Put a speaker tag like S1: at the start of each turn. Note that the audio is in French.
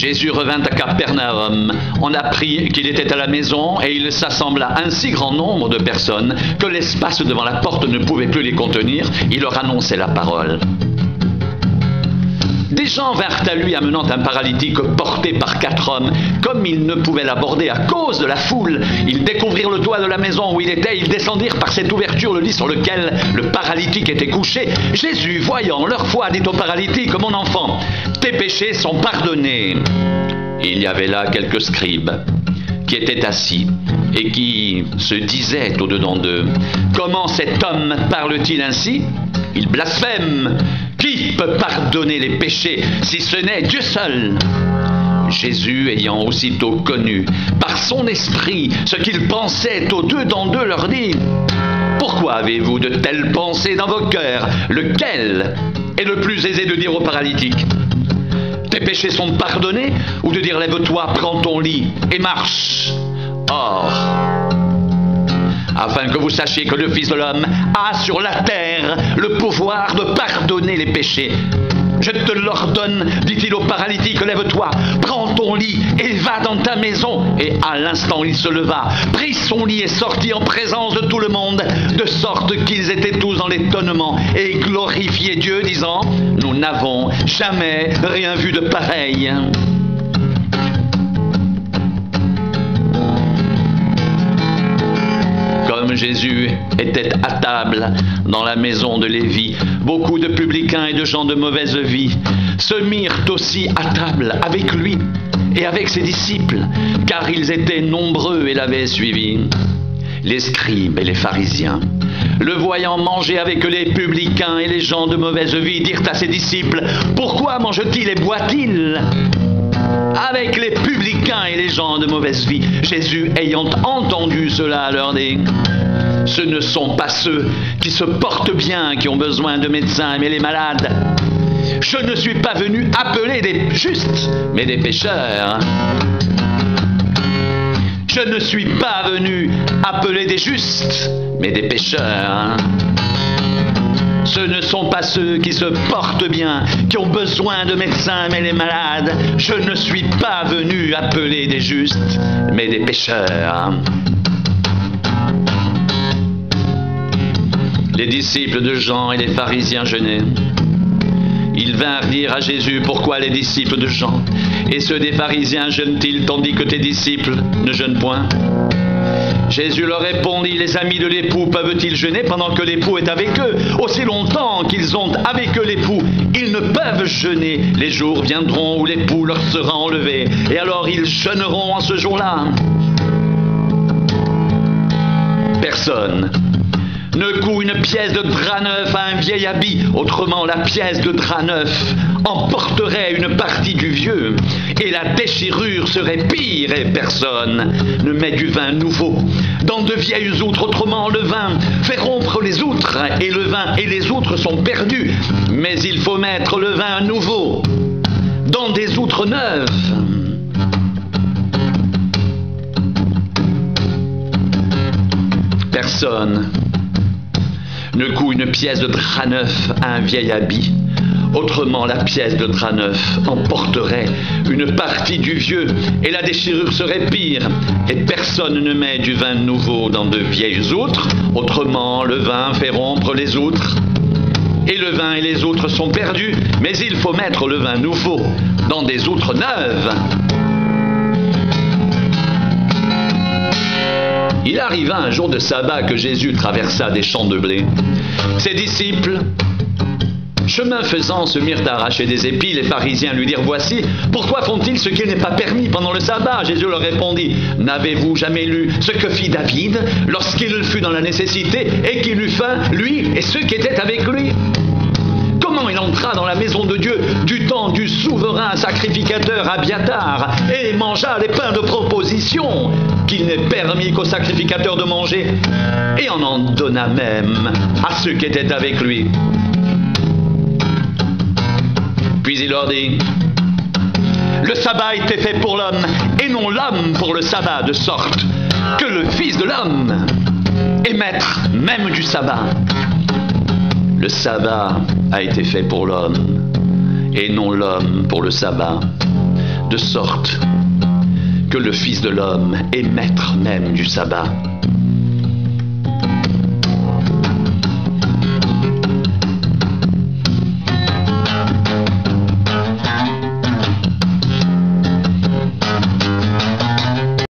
S1: Jésus revint à Capernaum. On apprit qu'il était à la maison et il s'assembla un si grand nombre de personnes que l'espace devant la porte ne pouvait plus les contenir. Il leur annonçait la parole. Des gens vinrent à lui amenant un paralytique porté par 4 hommes. Comme ils ne pouvaient l'aborder à cause de la foule, ils découvrirent le toit de la maison où il était. Ils descendirent par cette ouverture le lit sur lequel le paralytique était couché. Jésus, voyant leur foi, dit au paralytique: « Mon enfant, tes péchés sont pardonnés. » Il y avait là quelques scribes qui étaient assis et qui se disaient au-dedans d'eux: « Comment cet homme parle-t-il ainsi? Il blasphème. Qui peut pardonner les péchés si ce n'est Dieu seul ?» Jésus, ayant aussitôt connu par son esprit ce qu'ils pensaient au-dedans d'eux, leur dit: « Pourquoi avez-vous de telles pensées dans vos cœurs? Lequel est le plus aisé de dire au paralytique: tes péchés sont pardonnés, ou de dire: lève-toi, prends ton lit et marche? Or, afin que vous sachiez que le Fils de l'homme a sur la terre le pouvoir de pardonner les péchés. Je te l'ordonne, dit-il au paralytique, lève-toi, prends ton lit et va dans ta maison. Et à l'instant il se leva, prit son lit et sortit en présence de tout le monde, de sorte qu'ils étaient tous dans l'étonnement et glorifiaient Dieu, disant: nous n'avons jamais rien vu de pareil. Comme Jésus était à table dans la maison de Lévi, beaucoup de publicains et de gens de mauvaise vie se mirent aussi à table avec lui et avec ses disciples, car ils étaient nombreux et l'avaient suivi. Les scribes et les pharisiens, le voyant manger avec les publicains et les gens de mauvaise vie, dirent à ses disciples: pourquoi mange-t-il et boit-il avec les publicains et les gens de mauvaise vie? Jésus, ayant entendu cela, leur dit: ce ne sont pas ceux qui se portent bien qui ont besoin de médecins, mais les malades. Je ne suis pas venu appeler des justes, mais des pécheurs. Je ne suis pas venu appeler des justes, mais des pécheurs. Ce ne sont pas ceux qui se portent bien qui ont besoin de médecins, mais les malades. Je ne suis pas venu appeler des justes, mais des pécheurs. Les disciples de Jean et les pharisiens jeûnaient. Ils vinrent dire à Jésus: pourquoi les disciples de Jean et ceux des pharisiens jeûnent-ils tandis que tes disciples ne jeûnent point? Jésus leur répondit: les amis de l'époux peuvent-ils jeûner pendant que l'époux est avec eux? Aussi longtemps qu'ils ont avec eux l'époux, ils ne peuvent jeûner. Les jours viendront où l'époux leur sera enlevé, et alors ils jeûneront en ce jour-là. Personne ne coud une pièce de drap neuf à un vieil habit, autrement la pièce de drap neuf emporterait une partie du vieux, et la déchirure serait pire, et personne ne met du vin nouveau dans de vieilles outres, autrement le vin fait rompre les outres, et le vin et les outres sont perdus, mais il faut mettre le vin nouveau dans des outres neuves. Personne ne coud une pièce de drap neuf à un vieil habit, autrement la pièce de drap neuf emporterait une partie du vieux, et la déchirure serait pire, et personne ne met du vin nouveau dans de vieilles outres, autrement le vin fait rompre les outres, et le vin et les outres sont perdus, mais il faut mettre le vin nouveau dans des outres neuves. Il arriva un jour de sabbat que Jésus traversa des champs de blé. Ses disciples, chemin faisant, se mirent à arracher des épis. Les pharisiens lui dirent: voici, pourquoi font-ils ce qu'il n'est pas permis pendant le sabbat? Jésus leur répondit: n'avez-vous jamais lu ce que fit David lorsqu'il fut dans la nécessité et qu'il eut faim, lui et ceux qui étaient avec lui? Comment il entra dans la maison de Dieu du temps du souverain sacrificateur Abiatar et mangea les pains de proposition qu'il n'est permis qu'aux sacrificateurs de manger, et on en donna même à ceux qui étaient avec lui. Puis il leur dit: le sabbat était fait pour l'homme et non l'homme pour le sabbat, de sorte que le Fils de l'homme est maître même du sabbat. Le sabbat a été fait pour l'homme, et non l'homme pour le sabbat. de sorte que le Fils de l'homme est maître même du sabbat.